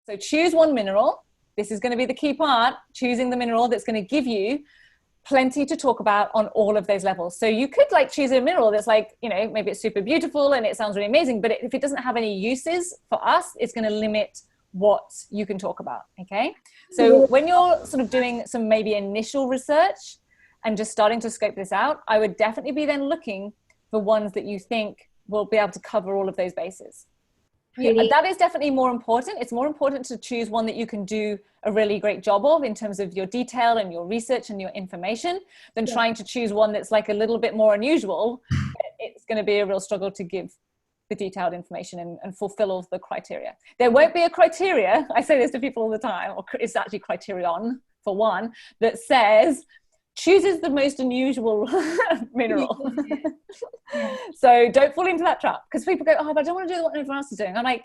So choose one mineral. This is going to be the key part, choosing the mineral that's going to give you plenty to talk about on all of those levels. So you could like choose a mineral that's like, you know, maybe it's super beautiful and it sounds really amazing, but if it doesn't have any uses for us, it's going to limit what you can talk about. Okay. So when you're sort of doing some maybe initial research and just starting to scope this out, I would definitely be then looking for ones that you think will be able to cover all of those bases. Really? That is definitely more important. It's more important to choose one that you can do a really great job of in terms of your detail and your research and your information than trying to choose one that's like a little bit more unusual. It's going to be a real struggle to give the detailed information and fulfill all the criteria. There won't be a criteria, I say this to people all the time, or it's actually criterion for one, that says chooses the most unusual mineral. So don't fall into that trap, because people go, oh, but I don't want to do what everyone else is doing. I'm like,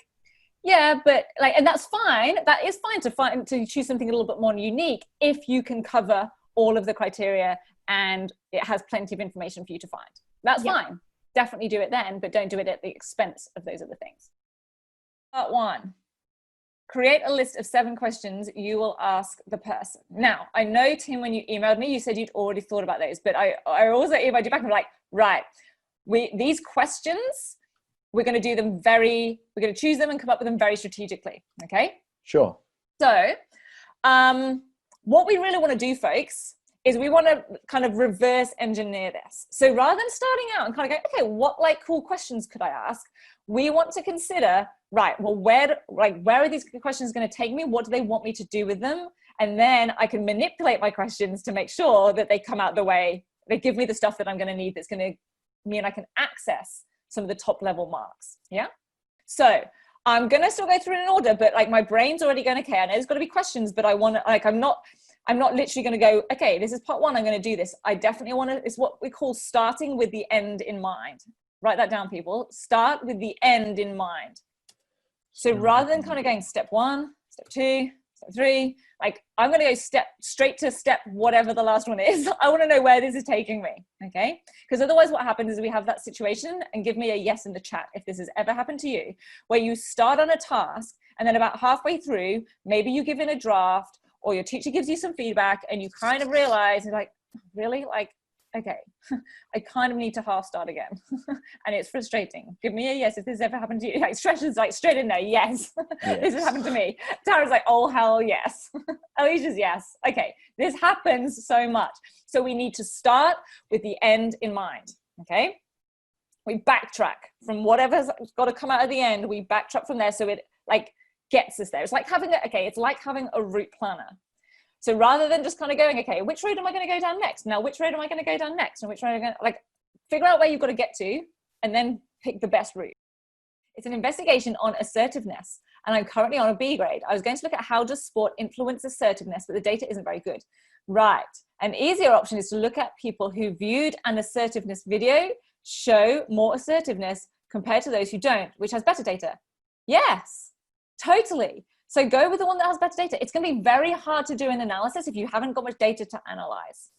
yeah, but like, and that's fine. That is fine to choose something a little bit more unique if you can cover all of the criteria and it has plenty of information for you to find. That's fine. Definitely do it then, but don't do it at the expense of those other things. Part 1. Create a list of 7 questions you will ask the person. Now, I know, Tim, when you emailed me, you said you'd already thought about those, but I also emailed you back and I'm like, right, these questions, we're going to do them we're going to choose them and come up with them very strategically. Okay? Sure. So, what we really want to do, folks, is we want to kind of reverse engineer this. So rather than starting out and kind of go, okay, what like cool questions could I ask? We want to consider, right, well, where are these questions going to take me? What do they want me to do with them? And then I can manipulate my questions to make sure that they come out the way, they give me the stuff that I'm going to need that's going to mean I can access some of the top level marks. Yeah. So I'm going to still go through it in order, but like my brain's already going, okay, I know there's got to be questions, but I want to, like, I'm not literally going to go, okay, this is part 1, I'm going to do this. I definitely want to, it's what we call starting with the end in mind. Write that down, people. Start with the end in mind. So rather than kind of going step 1, step 2, step 3, like I'm going to go straight to step whatever the last one is. I want to know where this is taking me. Okay. Because otherwise what happens is we have that situation, and give me a yes in the chat if this has ever happened to you, where you start on a task and then about halfway through, maybe you give in a draft, or your teacher gives you some feedback and you kind of realize, you're like, really? Like, okay, I kind of need to half start again. And it's frustrating. Give me a yes if this ever happened to you. Like, Stretch like straight in there, yes. This has happened to me. Tara's like, oh, hell yes. Alicia's yes. Okay, this happens so much. So we need to start with the end in mind, okay? We backtrack from whatever's got to come out at the end. We backtrack from there so it like gets us there. It's like having a route planner. So rather than just kind of going, okay, which road am I going to go down next? Now, which road am I going to go down next? And which road am I going to, like, figure out where you've got to get to and then pick the best route. It's an investigation on assertiveness. And I'm currently on a B grade. I was going to look at how does sport influence assertiveness, but the data isn't very good. Right. An easier option is to look at people who viewed an assertiveness video show more assertiveness compared to those who don't, which has better data. Yes, totally. So go with the one that has better data. It's going to be very hard to do an analysis if you haven't got much data to analyze.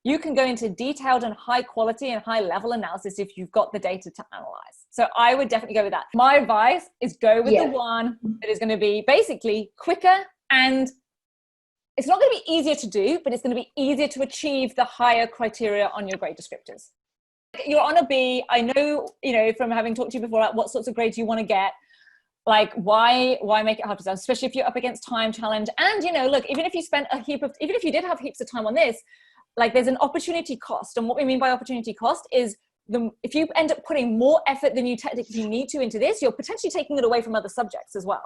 You can go into detailed and high quality and high level analysis if you've got the data to analyze. So I would definitely go with that. My advice is go with the one that is going to be basically quicker, and it's not going to be easier to do, but it's going to be easier to achieve the higher criteria on your grade descriptors. You're on a B. I know, from having talked to you before, like what sorts of grades you want to get. Like, why make it hard for yourself, especially if you're up against time challenge? And, look, even if you did have heaps of time on this, like there's an opportunity cost. And what we mean by opportunity cost is if you end up putting more effort than you technically need to into this, you're potentially taking it away from other subjects as well.